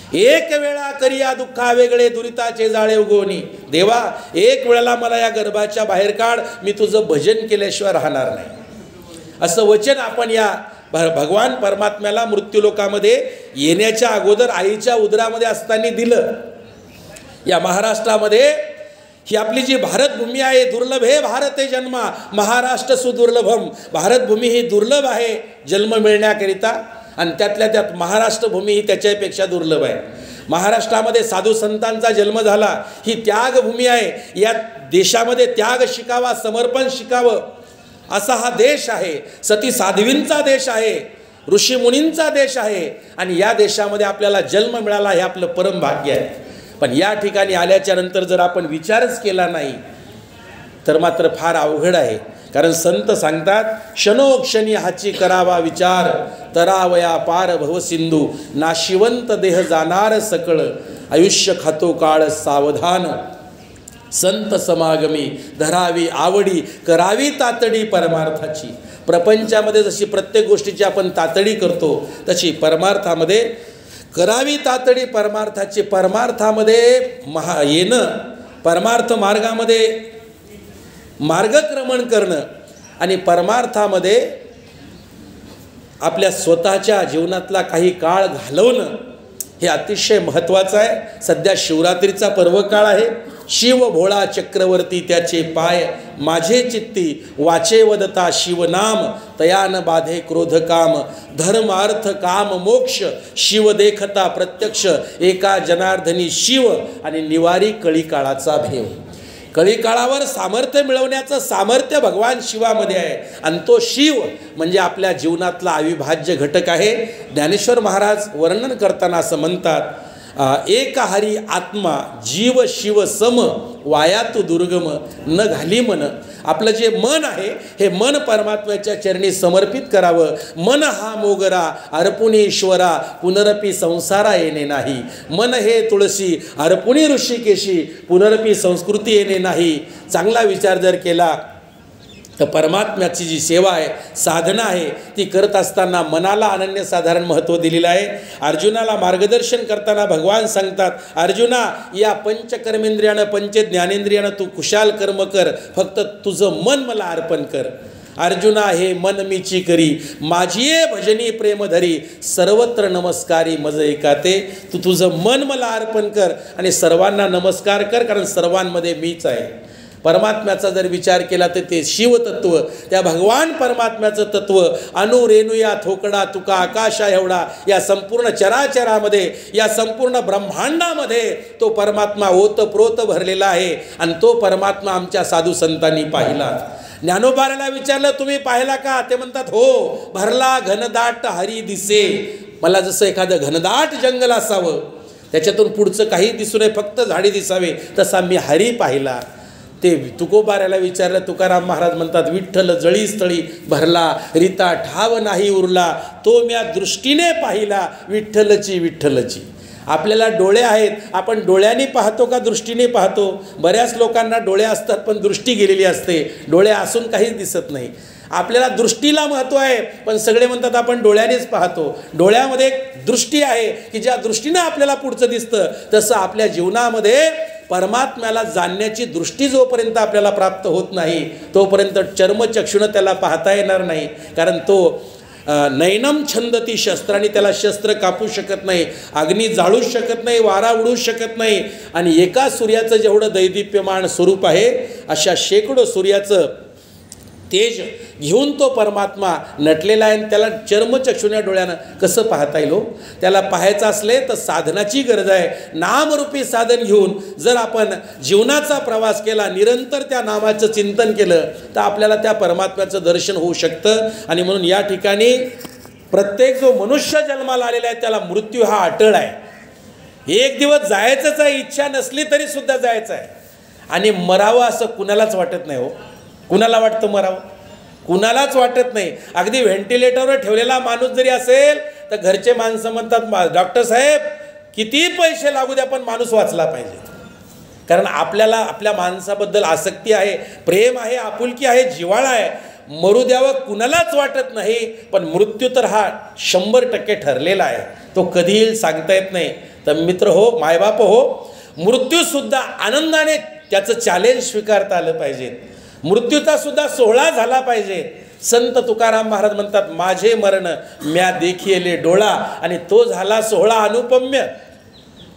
एक वेळा करिया दुःखा वेगळे, दुरिताचे जाळे उगवणी. देवा, एक वेळेला मला या गर्भाच्या बाहेर काढ, मी तुझं भजन केल्याशिवाय राहणार नाही. असं वचन आपण या भगवान परमात्म्याला मृत्यूलोकामध्ये येण्याच्या अगोदर आईच्या उदरामध्ये असताना दिलं. या महाराष्ट्रामध्ये ही आपली जी भारतभूमी आहे, दुर्लभ हे भारते जन्मा, महाराष्ट्र सुदुर्लभम. भारतभूमी ही दुर्लभ आहे जन्म मिळण्याकरिता, आणि त्यातल्या त्यात महाराष्ट्र भूमी ही त्याच्यापेक्षा दुर्लभ आहे. महाराष्ट्रामध्ये साधू संतांचा जन्म झाला. ही त्यागभूमी आहे. या देशामध्ये त्याग शिकावा, समर्पण शिकावं असा हा देश आहे. सती साध्वींचा देश आहे, ऋषीमुनींचा देश आहे. आणि या देशामध्ये आपल्याला जन्म मिळाला हे आपलं परम भाग्य आहे. पण या ठिकाणी आल्याच्या नंतर जर आपण विचारच केला नाही तर मात्र फार अवघड आहे. कारण संत सांगतात, क्षणोक्षणी हाची करावा विचार, तरावया पार भवसिंधू, नाशिवंत देह जाणार सकळ, आयुष्य खातो काळ सावधान. संत समागमी धरावी आवडी, करावी तातडी परमार्थाची. प्रपंचामध्ये जशी प्रत्येक गोष्टीची आपण तातडी करतो, तशी परमार्थामध्ये करावी तातडी परमार्थाची. परमार्थामध्ये येणं, परमार्थ मार्गामध्ये मार्गक्रमण करणं आणि परमार्थामध्ये आपल्या स्वतःच्या जीवनातला काही काळ घालवणं हे अतिशय महत्त्वाचं आहे. सध्या शिवरात्रीचा पर्वकाळ आहे. शिव भोळा चक्रवर्ती त्याचे पाय, माझे चित्ती वाचे वदता शिवनाम, तयान बाधे क्रोध काम, धर्म अर्थ काम मोक्ष, शिव देखता प्रत्यक्ष, एका जनार्दनी शिव, आणि निवारी कळी काळाचा भेव. कळी काळावर सामर्थ्य मिळवण्याचं सामर्थ्य भगवान शिवामध्ये आहे, आणि तो शिव म्हणजे आपल्या जीवनातला अविभाज्य घटक आहे. ज्ञानेश्वर महाराज वर्णन करताना असं म्हणतात, एक हरी आत्मा जीव शिव सम, वायातु दुर्गम न घाली मन. आपलं जे मन आहे हे मन परमात्म्याच्या चरणी समर्पित करावं. मन हा मोगरा अर्पुणी ईश्वरा, पुनरपी संसारा येणे नाही. मन हे तुळशी अर्पुणी ऋषिकेशी, पुनरपी संस्कृती येणे नाही. चांगला विचार जर केला तर परमात्म्याची जी सेवा आहे, साधना आहे, ती करत असताना मनाला अनन्यसाधारण महत्त्व दिलेलं आहे. अर्जुनाला मार्गदर्शन करताना भगवान सांगतात, अर्जुना या पंचकर्मेंद्रियानं पंच ज्ञानेंद्रियानं तू कुशाल कर्म कर, फक्त तुझं मन मला अर्पण कर. अर्जुना हे मन मीची करी, माझी भजनी प्रेम धरी, सर्वत्र नमस्कारी मज एकाते. तू तुझं मन मला अर्पण कर आणि सर्वांना नमस्कार कर, कारण सर्वांमध्ये मीच आहे. परमात्म्याचा जर विचार केला तर ते शिवतत्व, त्या भगवान परमात्म्याचं तत्व, अणु रेणुया थोकडा तुका आकाशा एवढा, या संपूर्ण चराचरामध्ये, या संपूर्ण ब्रह्मांडामध्ये तो परमात्मा ओतप्रोत भरलेला आहे. आणि तो परमात्मा आमच्या साधू संतांनी पाहिला. ज्ञानोबाराला विचारलं, तुम्ही पाहिला का? ते म्हणतात, हो, भरला घनदाट हरी दिसे. मला जसं एखादं घनदाट जंगल असावं, त्याच्यातून पुढचं काही दिसू नये, फक्त झाडी दिसावे, तसा मी हरी पाहिला. ते तुकोबाऱ्याला विचारलं, तुकाराम महाराज म्हणतात, विठ्ठल जळीस्थळी भरला, रीता ठाव नाही उरला, तो म्या दृष्टीने पाहिला, विठ्ठलची विठ्ठलची. आपल्याला डोळे आहेत, आपण डोळ्यांनी पाहतो का दृष्टीने पाहतो? बऱ्याच लोकांना डोळे असतात पण दृष्टी गेलेली असते. डोळे असून काहीच दिसत नाही. आपल्याला दृष्टीला महत्त्व आहे, पण सगळे म्हणतात आपण डोळ्यानेच पाहतो. डोळ्यामध्ये एक दृष्टी आहे की ज्या दृष्टीनं आपल्याला पुढचं दिसतं, तसं आपल्या जीवनामध्ये परमात्म्याला जाणण्याची दृष्टी जोपर्यंत आपल्याला प्राप्त होत नाही, तोपर्यंत चर्मचक्षुनं त्याला पाहता येणार नाही. कारण तो नैनम छंदती शस्त्राने, त्याला शस्त्र कापू शकत नाही, अग्नी जाळू शकत नाही, वारा उडू शकत नाही. आणि एका सूर्याचं जेवढं दैदिप्यमान स्वरूप आहे, अशा शेकडो सूर्याचं तेज घेऊन तो परमात्मा नटलेला आहे. त्याला चर्मचक्षुण्या डोळ्यानं कसं पाहता येईल? त्याला पाहायचं असले तर साधनाची गरज आहे. नामरूपी साधन घेऊन जर आपण जीवनाचा प्रवास केला, निरंतर त्या नामाचं चिंतन केलं, तर आपल्याला त्या परमात्म्याचं दर्शन होऊ शकतं. आणि म्हणून या ठिकाणी प्रत्येक जो मनुष्य जन्माला आलेला आहे त्याला मृत्यू हा अटळ आहे. एक दिवस जायचंच आहे, इच्छा नसली तरी सुद्धा जायचं आहे. आणि मरावं असं कुणालाच वाटत नाही. हो, कुणाला वाटतं मरावं? कुणालाच वाटत नाही. अगदी व्हेंटिलेटरवर ठेवलेला माणूस जरी असेल तर घरचे माणसं म्हणतात, डॉक्टर साहेब किती पैसे लागू द्या पण माणूस वाचला पाहिजे. कारण आपल्याला आपल्या माणसाबद्दल आसक्ती आहे, प्रेम आहे, आपुलकी आहे, जिव्हाळा आहे. मरू द्यावं कुणालाच वाटत नाही, पण मृत्यू तर हा 100% ठरलेला आहे. तो कधी येईल सांगता येत नाही. तर मित्र हो, मायबाप हो, मृत्यूसुद्धा आनंदाने त्याचं चॅलेंज स्वीकारता आलं पाहिजे. मृत्यूचा सुद्धा सोहळा झाला पाहिजे. संत तुकाराम महाराज म्हणतात, माझे मरण म्या देखिले डोळा, आणि तो झाला सोहळा अनुपम्य.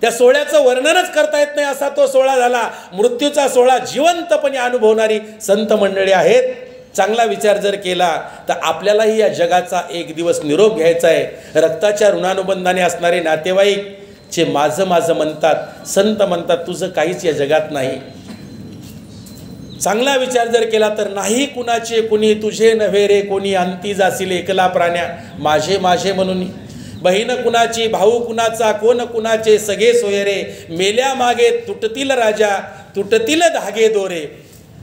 त्या सोहळ्याचं वर्णनच करता येत नाही असा तो सोहळा झाला. मृत्यूचा सोहळा जिवंतपणे अनुभवणारी संत मंडळी आहेत. चांगला विचार जर केला तर आपल्यालाही या जगाचा एक दिवस निरोप घ्यायचा आहे. रक्ताच्या ऋणानुबंधाने असणारे नातेवाईक जे माझं माझं म्हणतात, संत म्हणतात तुझं काहीच या जगात नाही. चांगला विचार जर केला तर नाही कुणाचे कुणी, तुझे नव्हे रे कोणी, अंती जासील एकला प्राण्या माझे माझे म्हणून. बहीण कुणाची, भाऊ कुणाचा, कोण कुणाचे, सगळे सोयरे, मेल्या मागे तुटतील राजा, तुटतील धागे दोरे.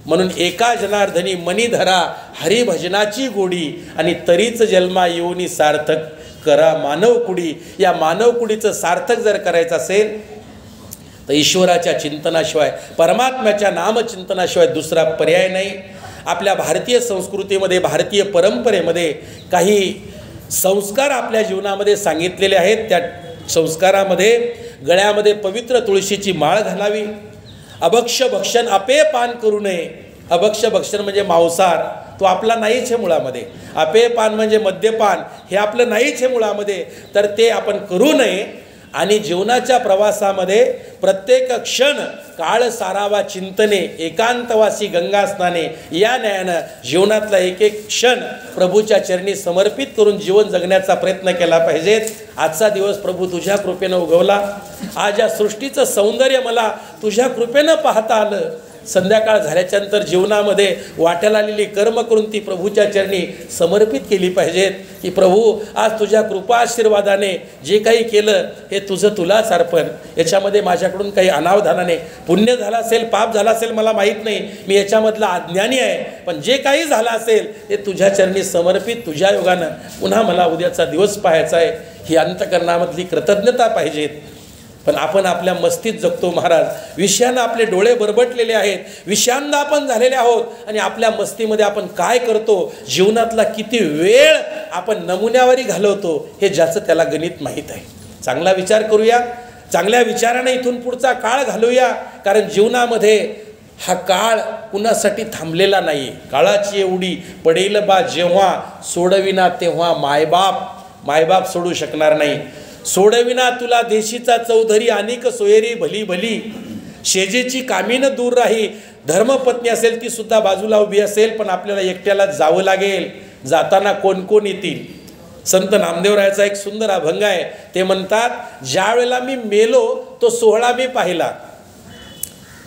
म्हणून एका जनार्दनी मनी धरा हरिभजनाची गोडी आणि तरीच जन्मा येऊनी सार्थक करा मानव कुडी. या मानव कुडीचं सार्थक जर करायचं असेल तर ईश्वराच्या चिंतनाशिवाय परमात्म्याच्या नामचिंतनाशिवाय दुसरा पर्याय नाही. आपल्या भारतीय संस्कृतीमध्ये भारतीय परंपरेमध्ये काही संस्कार आपल्या जीवनामध्ये सांगितलेले आहेत. त्या संस्कारामध्ये गळ्यामध्ये पवित्र तुळशीची माळ घालावी, अभक्ष भक्षण अपेय पान करू नये. अभक्ष भक्षण म्हणजे मांसाहार, तो आपला नाहीच आहे मुळामध्ये. अपेय पान म्हणजे मद्यपान, हे आपलं नाहीच आहे मुळामध्ये, तर ते आपण करू नये. आणि जीवनाच्या प्रवासामध्ये प्रत्येक क्षण काळ सारावा चिंतने एकांतवासी गंगा स्नाने या न्यायानं जीवनातला एक एक क्षण प्रभूच्या चरणी समर्पित करून जीवन जगण्याचा प्रयत्न केला पाहिजे. आजचा दिवस प्रभू तुझ्या कृपेनं उगवला. आज या सृष्टीचं सौंदर्य मला तुझ्या कृपेनं पाहता आलं. संध्याकाळ झाल्याच्यानंतर जीवनामध्ये वाट्याला आलेली कर्म करून ती प्रभूच्या चरणी समर्पित केली पाहिजेत की प्रभू आज तुझ्या कृपा आशीर्वादाने जे काही केलं हे तुझं तुलाच अर्पण. याच्यामध्ये माझ्याकडून काही अनावधानाने पुण्य झालं असेल पाप झालं असेल मला माहीत नाही, मी याच्यामधला अज्ञानी आहे, पण जे काही झालं असेल ते तुझ्या चरणी समर्पित तुझ्या योगानं पुन्हा मला उद्याचा दिवस पाहायचा आहे. ही अंतकरणामधली कृतज्ञता पाहिजेत. पण आपण आपल्या मस्तीत जगतो महाराज. विषयानं आपले डोळे बरबटलेले आहेत, विषयांना आपण झालेले आहोत आणि आपल्या मस्तीमध्ये आपण काय करतो, जीवनातला किती वेळ आपण नमुन्यावरी घालवतो हे ज्याचं त्याला गणित माहीत आहे. चांगला विचार करूया, चांगल्या विचाराने इथून पुढचा काळ घालूया. कारण जीवनामध्ये हा काळ कुणासाठी थांबलेला नाही. काळाची एवढी पडेल बा जेव्हा सोडविना तेव्हा मायबाप सोडू शकणार नाही. सोडविना तुला देशीचा चौधरी अनेक सोयरी भली भली, शेजेची कामीनं दूर राही. धर्मपत्नी असेल ती सुद्धा बाजूला उभी असेल, पण आपल्याला एकट्याला जावं लागेल. जाताना कोण कोण येतील. संत नामदेवरायाचा एक सुंदर अभंग आहे. ते म्हणतात, ज्या वेळेला मी मेलो तो सोहळा मी पाहिला.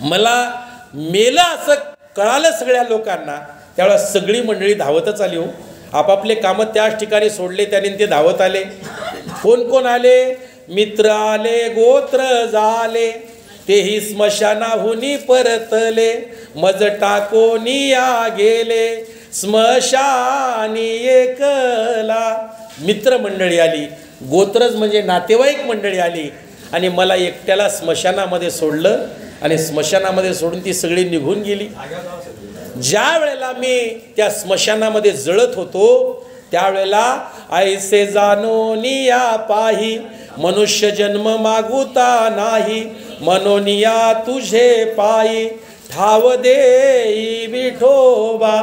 मला मेलं असं कळालं सगळ्या लोकांना, त्यावेळेला सगळी मंडळी धावतच आली. हो, आपापले कामं त्याच ठिकाणी सोडले, त्याने ते धावत आले. कोण कोण आले? मित्र आले, गोत्र झाले, तेही स्मशानाहुनी परतले, मज टाकोनिया गेले स्मशानी एकला. मित्रमंडळी आली, गोत्रज म्हणजे नातेवाईक मंडळी आली आणि मला एकट्याला स्मशानामध्ये सोडलं आणि स्मशानामध्ये सोडून ती सगळी निघून गेली. ज्या वेळेला मी त्या स्मशानामध्ये जळत होतो त्यावेळेला ऐसे जाणोनिया पाही, मनुष्य जन्म मागुता नाही, मनोनिया तुझे पायी ठाव देई विठोबा.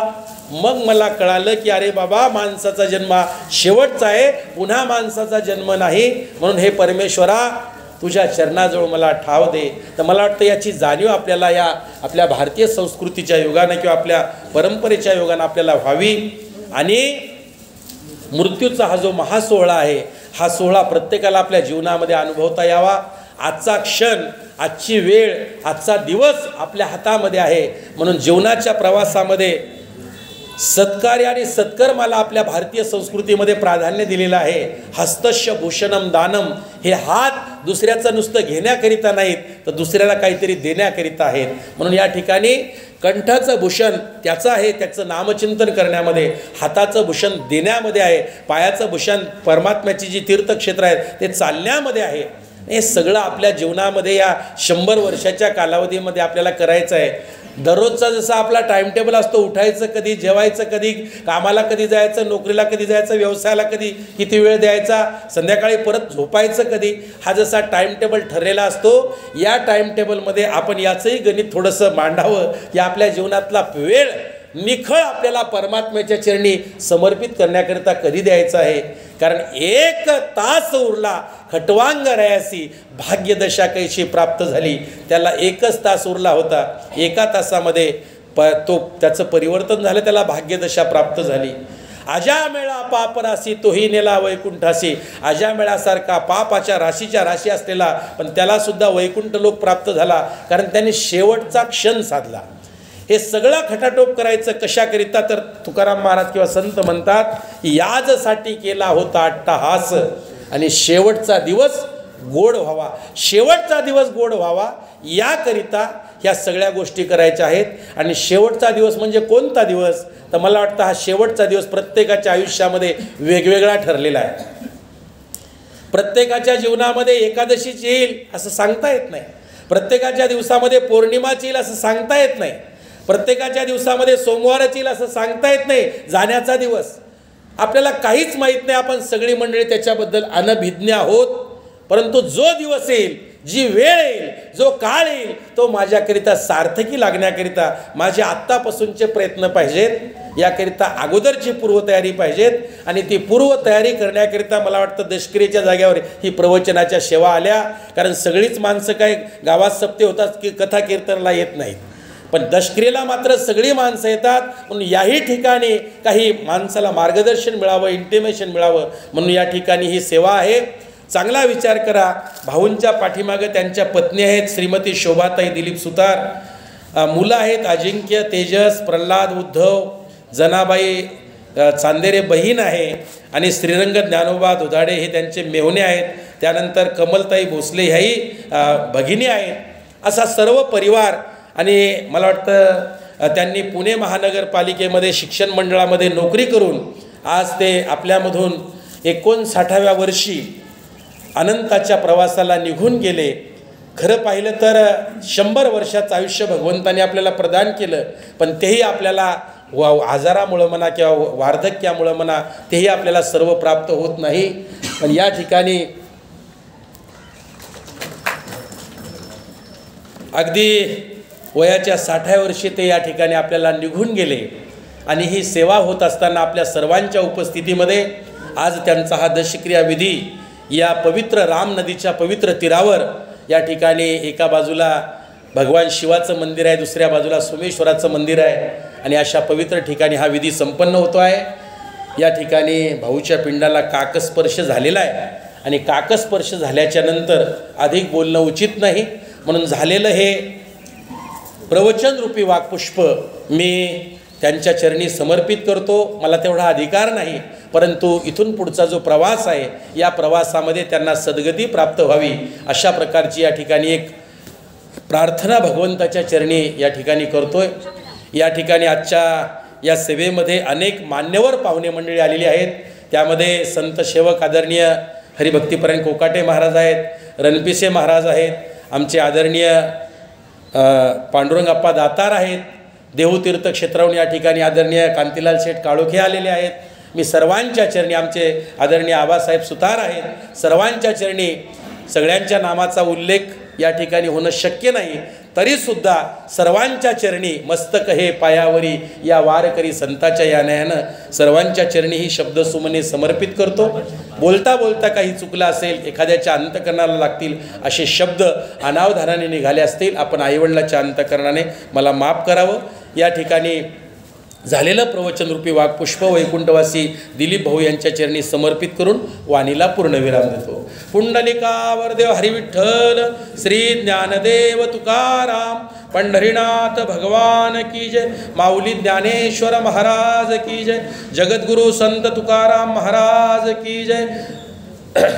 मग मला कळालं की अरे बाबा, माणसाचा जन्म शेवटचा आहे, पुन्हा माणसाचा जन्म नाही. म्हणून हे परमेश्वरा तुझ्या चरणाजवळ मला ठाव दे. तर मला वाटतं याची जाणीव आपल्याला या आपल्या भारतीय संस्कृतीच्या योगानं किंवा आपल्या परंपरेच्या योगानं आपल्याला व्हावी. आणि मृत्यूचा हा जो महासोहळा आहे, हा सोहळा प्रत्येकाला आपल्या जीवनामध्ये अनुभवता यावा. आजचा क्षण, आजची वेळ, आजचा दिवस आपल्या हातामध्ये आहे. म्हणून जीवनाच्या प्रवासामध्ये सत्कार्य आणि सत्कर्माला आपल्या भारतीय संस्कृतीमध्ये प्राधान्य दिलेलं आहे. हस्तस्य भूषणम दानम, हे हात दुसऱ्याचं नुसतं घेण्याकरिता नाहीत तर दुसऱ्याला काहीतरी देण्याकरिता आहेत. म्हणून या ठिकाणी कंठाचं भूषण त्याचं आहे, त्याचं नामचिंतन करण्यामध्ये, हाताचं भूषण देण्यामध्ये आहे, पायाचं भूषण परमात्म्याची जी तीर्थक्षेत्र आहेत ते चालण्यामध्ये आहे. हे सगळं आपल्या जीवनामध्ये या 100 वर्षाच्या कालावधीमध्ये आपल्याला करायचं आहे. दररोजचा जसा आपला टाईमटेबल असतो, उठायचं कधी, जेवायचं कधी, कामाला कधी जायचं, नोकरीला कधी जायचं, व्यवसायाला कधी किती वेळ द्यायचा, संध्याकाळी परत झोपायचं कधी, हा जसा टाईमटेबल ठरलेला असतो, या टाईमटेबलमध्ये आपण याचंही गणित थोडंसं मांडावं की आपल्या जीवनातला वेळ निखळ आपल्याला परमात्म्याच्या चरणी समर्पित करण्याकरिता कधी द्यायचा आहे. कारण 1 तास उरला खटवांग रयासी, भाग्यदशा कैशी प्राप्त झाली. त्याला 1च तास उरला होता, 1 तासामध्ये त्याचं परिवर्तन झालं, त्याला भाग्यदशा प्राप्त झाली. अजामेळा पापराशी तोही नेला वैकुंठाशी. अजामेळासारखा पापाच्या राशीच्या राशी असलेला पण त्याला सुद्धा वैकुंठ लोक प्राप्त झाला, कारण त्याने शेवटचा क्षण साधला. हे सगळं खटाटोप करायचं कशाकरिता? तर तुकाराम महाराज किंवा संत म्हणतात, याजसाठी केला होता अट्टहास आणि शेवटचा दिवस गोड व्हावा, शेवटचा दिवस गोड व्हावा, याकरिता ह्या सगळ्या गोष्टी करायच्या आहेत. आणि शेवटचा दिवस म्हणजे कोणता दिवस, तर मला वाटतं हा शेवटचा दिवस प्रत्येकाच्या आयुष्यामध्ये वेगवेगळा ठरलेला आहे. प्रत्येकाच्या जीवनामध्ये एकादशीच येईल असं सांगता येत नाही, प्रत्येकाच्या दिवसामध्ये पौर्णिमाच येईल असं सांगता येत नाही, प्रत्येकाच्या दिवसामध्ये सोमवारच येईल असं सांगता येत नाही. जाण्याचा दिवस आपल्याला काहीच माहीत नाही, आपण सगळी मंडळी त्याच्याबद्दल अनभिज्ञ आहोत. परंतु जो दिवस येईल, जी वेळ येईल, जो काळ येईल, तो माझ्याकरिता सार्थकी लागण्याकरिता माझे आत्तापासूनचे प्रयत्न पाहिजेत. याकरिता अगोदरची पूर्वतयारी पाहिजेत. आणि ती पूर्वतयारी करण्याकरिता मला वाटतं दशक्रियेच्या जाग्यावर ही प्रवचनाच्या सेवा आल्या. कारण सगळीच माणसं काय गावात सप्ते होतात की कथा कीर्तनाला येत नाहीत, पण दशक्रियेला मात्र सगळी माणसं येतात. म्हणून याही ठिकाणी काही माणसाला मार्गदर्शन मिळावं, इंटिमेशन मिळावं म्हणून या ठिकाणी ही सेवा आहे. चांगला विचार करा. भाऊंच्या पाठीमागं त्यांच्या पत्नी आहेत श्रीमती शोभाताई दिलीप सुतार, मुलं आहेत अजिंक्य, तेजस, प्रल्हाद, उद्धव, जनाबाई चांदेरे बहीण आहे, आणि श्रीरंग ज्ञानोबा दुधाडे हे त्यांचे मेहुणे आहेत. त्यानंतर कमलताई भोसले ह्याही भगिनी आहेत. असा सर्व परिवार. आणि मला वाटतं त्यांनी पुणे महानगरपालिकेमध्ये शिक्षण मंडळामध्ये नोकरी करून आज ते आपल्यामधून 59व्या वर्षी अनंताच्या प्रवासाला निघून गेले. खरं पाहिलं तर 100 वर्षाचं आयुष्य भगवंताने आपल्याला प्रदान केलं, पण तेही आपल्याला आजारामुळं म्हणा किंवा वार्धक्यामुळं म्हणा तेही आपल्याला सर्व प्राप्त होत नाही. पण या ठिकाणी अगदी वयाच्या 60व्या वर्षी ते या ठिकाणी आपल्याला निघून गेले. आणि ही सेवा होत असताना आपल्या सर्वांच्या उपस्थितीमध्ये आज त्यांचा हा दशक्रिया विधी या पवित्र राम नदीच्या पवित्र तीरावर, या ठिकाणी एका बाजूला भगवान शिवाचं मंदिर आहे, दुसऱ्या बाजूला सोमेश्वराचं मंदिर आहे, आणि अशा पवित्र ठिकाणी हा विधी संपन्न होतो आहे. या ठिकाणी भाऊच्या पिंडाला काकस्पर्श झालेला आहे. आणि काकस्पर्श झाल्याच्या नंतर अधिक बोलणं उचित नाही, म्हणून झालेलं हे प्रवचनरूपी वाक्पुष्प मी त्यांच्या चरणी समर्पित करतो. मला तेवढा अधिकार नाही, परंतु इथून पुढचा जो प्रवास आहे या प्रवासामध्ये त्यांना सद्गती प्राप्त व्हावी अशा प्रकारची या ठिकाणी एक प्रार्थना भगवंताच्या चरणी या ठिकाणी करतोय. या ठिकाणी आजच्या या सेवेमध्ये अनेक मान्यवर पाहुणे मंडळी आलेली आहेत. त्यामध्ये संत सेवक आदरणीय हरिभक्तीपरायण कोकाटे महाराज आहेत, रणपिसे महाराज आहेत, आमचे आदरणीय पांडुरंगप्पा दातार आहेत, देहूतीर्थ क्षेत्राहून या ठिकाणी आदरणीय कांतीलाल शेठ काळोखे आलेले आहेत. मी सर्वांच्या चरणी, आमचे आदरणीय आबासाहेब सुतार आहेत, सर्वांच्या चरणी, सगळ्यांच्या नामाचा उल्लेख या ठिकाणी होणं शक्य नाही, तरीसुद्धा सर्वांच्या चरणी मस्तक हे पायावरी या वारकरी संताच्या यानयानं सर्वांच्या चरणी ही शब्दसुमने समर्पित करतो. बोलता बोलता काही चुकलं असेल, एखाद्याच्या अंतकरणाला लागतील असे शब्द अनावधानाने निघाले असतील, आपण आईवडिलाच्या अंतकरणाने मला माफ करावं. या ठिकाणी झालेलं प्रवचनरूपी वाक्पुष्प वैकुंठवासी दिलीप भाऊ यांच्या चरणी समर्पित करून वाणीला पूर्णविराम देतो. पुंडलिकावरदेव हरिविठ्ठल, श्री ज्ञानदेव तुकाराम, पंढरीनाथ भगवान की जय, माऊली ज्ञानेश्वर महाराज की जय, जगद्गुरु संत तुकाराम महाराज की जय.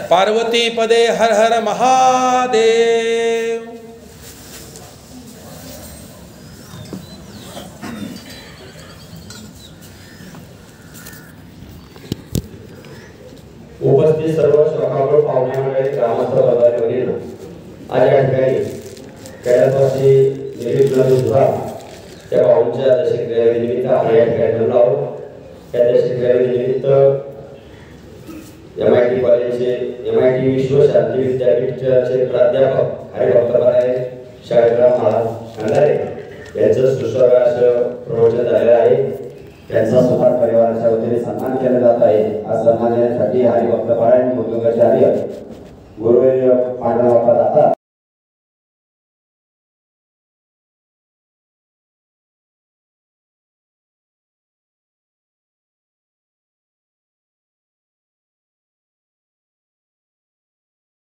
पार्वती पदे हर हर महादेव. उपस्थित सर्व श्रद्धाळू पाहुणे मंडळी, ग्रामस्थ पदाधिकारींनो, आज या ठिकाणी कैलासवासी दिलीप सुतार त्या भाऊंच्या दशक्रियानिमित्त आपण या ठिकाणी जमलो आहोत. त्या दशक्रियानिमित्त MIT कॉलेजचे MIT विश्व शांती विद्यापीठचे प्राध्यापक हरिभक्तपरायण शाळेराव महाराज खंडारे यांचं सुस्वागत प्रवचन झालेलं आहे. त्यांचा सुतार परिवाराच्या वतीने सन्मान केला जात आहे. आज सन्मान देण्यासाठी हरिभक्तपरायण मुलुगाचार्य गुरुवर्य पांडुरंगप्पा दातार